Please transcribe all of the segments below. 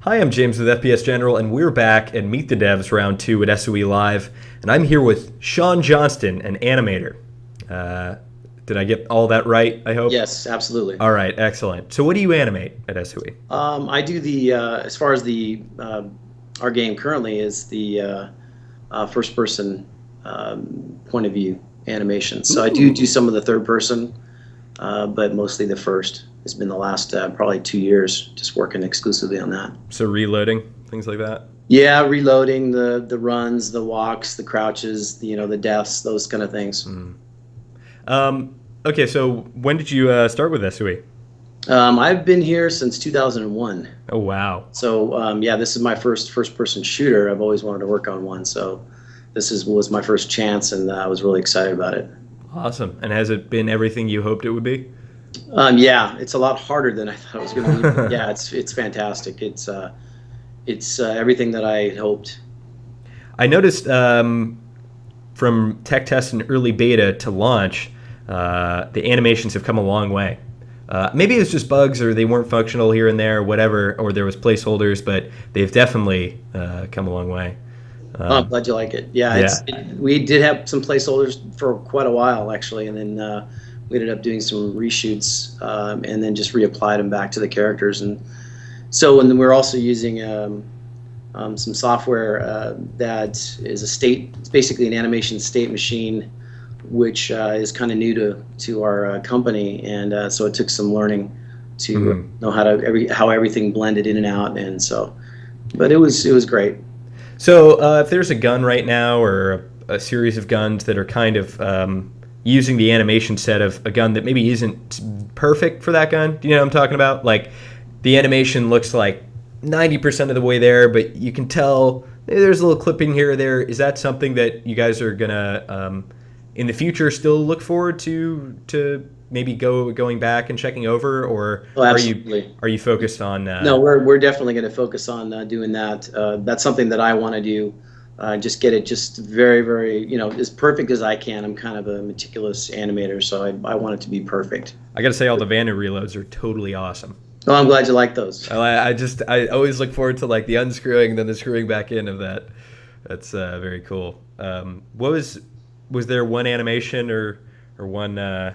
Hi, I'm James with FPSGeneral, and we're back at Meet the Devs Round 2 at SOE Live, and I'm here with Shaun Johnston, an animator. Did I get all that right, I hope? Yes, absolutely. All right, excellent. So what do you animate at SOE? I do as far as our game currently is the first person point of view animation. So I do some of the third person, but mostly the first. It's been the last probably 2 years just working exclusively on that. So reloading, things like that? Yeah, reloading the runs, the walks, the crouches, the deaths, those kind of things. Okay, so when did you start with SOE? I've been here since 2001. Oh, wow. So yeah, this is my first person shooter. I've always wanted to work on one, so was my first chance, and I was really excited about it. Awesome. And has it been everything you hoped it would be? Yeah, it's a lot harder than I thought it was going to be. Yeah, it's fantastic. It's everything that I hoped. I noticed from tech test and early beta to launch, the animations have come a long way. Maybe it's just bugs, or they weren't functional here and there, or whatever, or there was placeholders, but they've definitely come a long way. I'm glad you like it. Yeah, we did have some placeholders for quite a while, actually, and then we ended up doing some reshoots and then just reapplied them back to the characters. And so, and then we're also using some software that is it's basically an animation state machine, which is kind of new to our company, and so it took some learning to know how everything blended in and out, and so, but it was great. So if there's a gun right now, or a series of guns that are kind of using the animation set of a gun that maybe isn't perfect for that gun, do you know what I'm talking about? Like, the animation looks like 90% of the way there, but you can tell there's a little clipping here or there. Is that something that you guys are gonna in the future still look forward to maybe going back and checking over, or are you focused on? No, we're definitely going to focus on doing that. That's something that I want to do. Just get it just very, very, as perfect as I can. I'm kind of a meticulous animator, so I want it to be perfect. I got to say, all the Vanu reloads are totally awesome. Oh, I'm glad you like those. I always look forward to like the unscrewing and then the screwing back in of that. That's very cool. Was there one animation or one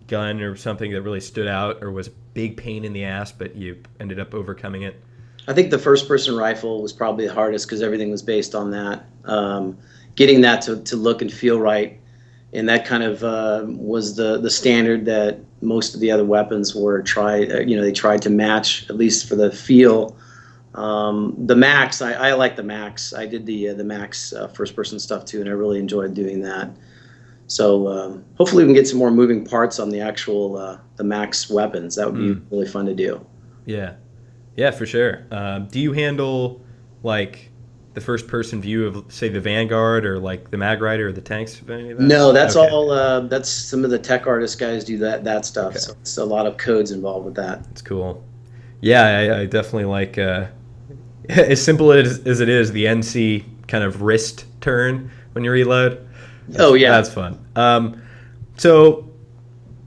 gun or something that really stood out, or was a big pain in the ass, but you ended up overcoming it? I think the first-person rifle was probably the hardest because everything was based on that. Getting that to look and feel right, and that kind of was the standard that most of the other weapons were they tried to match, at least for the feel. The Max, I like the Max. I did the Max first-person stuff too, and I really enjoyed doing that. So hopefully we can get some more moving parts on the actual the Max weapons. That would be really fun to do. Yeah, for sure. Do you handle like the first-person view of, say, the Vanguard or like the Mag Rider or the tanks? Any of that? No, that's all. That's some of the tech artist guys do that stuff. Okay. So it's a lot of codes involved with that. It's cool. Yeah, I definitely like as simple as it is, the NC kind of wrist turn when you reload. That's fun. So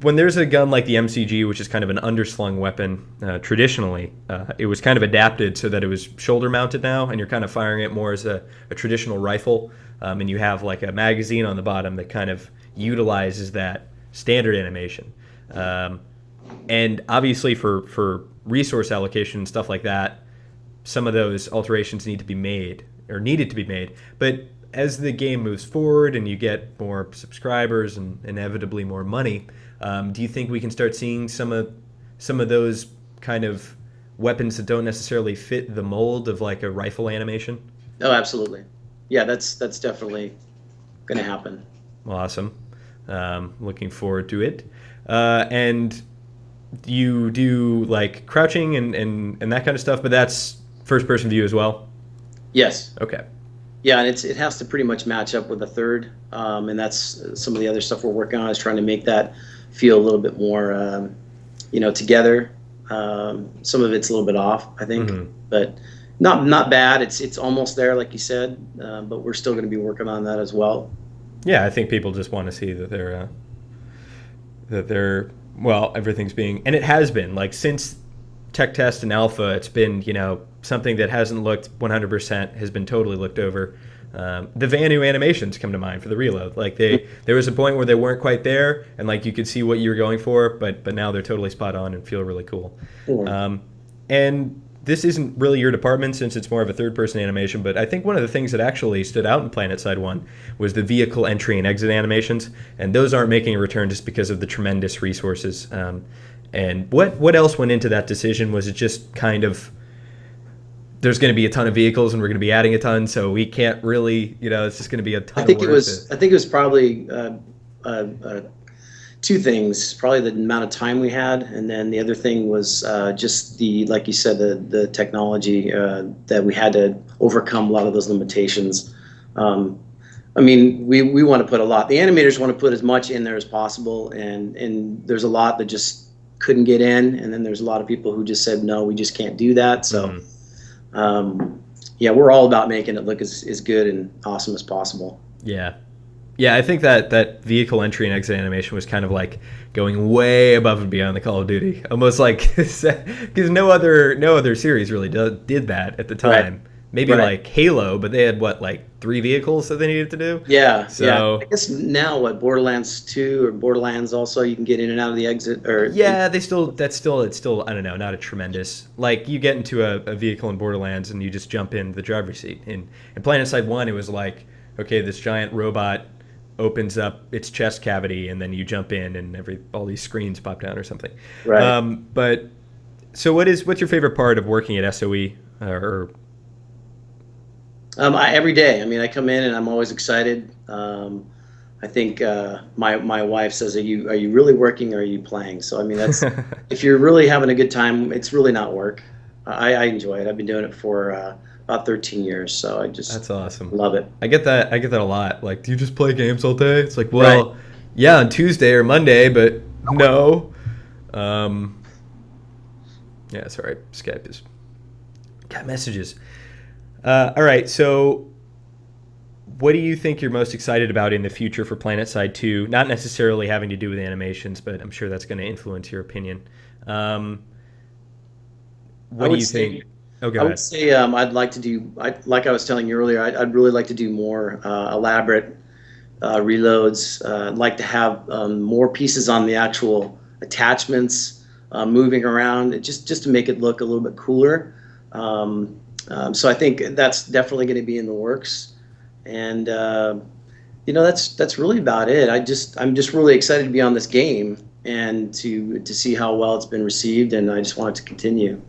when there's a gun like the MCG, which is kind of an underslung weapon, traditionally, it was kind of adapted so that it was shoulder mounted now, and you're kind of firing it more as a traditional rifle, and you have like a magazine on the bottom that kind of utilizes that standard animation. And obviously for resource allocation and stuff like that, some of those alterations needed to be made. But as the game moves forward and you get more subscribers and inevitably more money, do you think we can start seeing some of those kind of weapons that don't necessarily fit the mold of like a rifle animation? Oh, absolutely. Yeah, that's definitely going to happen. Awesome. Looking forward to it. And you do like crouching and that kind of stuff, but that's first-person view as well? Yes. Okay. Yeah, and it has to pretty much match up with a third, and that's some of the other stuff we're working on, is trying to make that feel a little bit more, together. Some of it's a little bit off, I think, but not bad. It's almost there, like you said, but we're still going to be working on that as well. Yeah, I think people just want to see that everything's being, and it has been like since tech test and alpha, it's been something that hasn't looked 100% has been totally looked over. The Vanu animations come to mind for the reload. Like there was a point where they weren't quite there, and like you could see what you were going for, but now they're totally spot on and feel really cool. And this isn't really your department since it's more of a third-person animation, but I think one of the things that actually stood out in Planetside 1 was the vehicle entry and exit animations, and those aren't making a return just because of the tremendous resources. And what else went into that decision? Was it just kind of, there's going to be a ton of vehicles and we're going to be adding a ton, so we can't really, it's just going to be a ton of work? I think it was probably two things. Probably the amount of time we had, and then the other thing was just like you said, the technology that we had to overcome a lot of those limitations. I mean, we want to put a lot. The animators want to put as much in there as possible, and there's a lot that just couldn't get in, and then there's a lot of people who just said, no, we just can't do that. So we're all about making it look as good and awesome as possible. Yeah, I think that vehicle entry and exit animation was kind of like going way above and beyond the Call of Duty, almost like, because no other series really did that at the time. Right. Maybe like Halo, but they had like 3 vehicles that they needed to do. Yeah. I guess now Borderlands 2 or Borderlands also, you can get in and out of the exit. It's still I don't know, not a tremendous, like you get into a vehicle in Borderlands and you just jump in the driver's seat. In Planetside 1, it was like, okay, this giant robot opens up its chest cavity and then you jump in and all these screens pop down or something. Right. But so what's your favorite part of working at SOE every day. I mean, I come in and I'm always excited. I think my wife says, "Are you really working or are you playing?" So I mean, that's if you're really having a good time, it's really not work. I enjoy it. I've been doing it for about 13 years, so that's awesome. Love it. I get that a lot. Like, do you just play games all day? It's like, well, yeah, on Tuesday or Monday, but no. Yeah, sorry, Skype has got messages. All right, so what do you think you're most excited about in the future for Planetside 2? Not necessarily having to do with animations, but I'm sure that's going to influence your opinion. What do you think? Oh, go ahead. I would say I'd like to do, like I was telling you earlier, I'd really like to do more elaborate reloads. I'd like to have more pieces on the actual attachments moving around, just to make it look a little bit cooler. So I think that's definitely going to be in the works, and that's really about it. I'm just really excited to be on this game and to see how well it's been received, and I just want it to continue.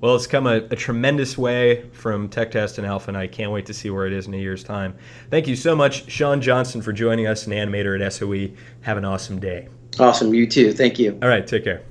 Well, it's come a tremendous way from tech test and alpha, and I can't wait to see where it is in a year's time. Thank you so much, Shaun Johnston, for joining us, an animator at SOE. Have an awesome day. Awesome. You too. Thank you. All right. Take care.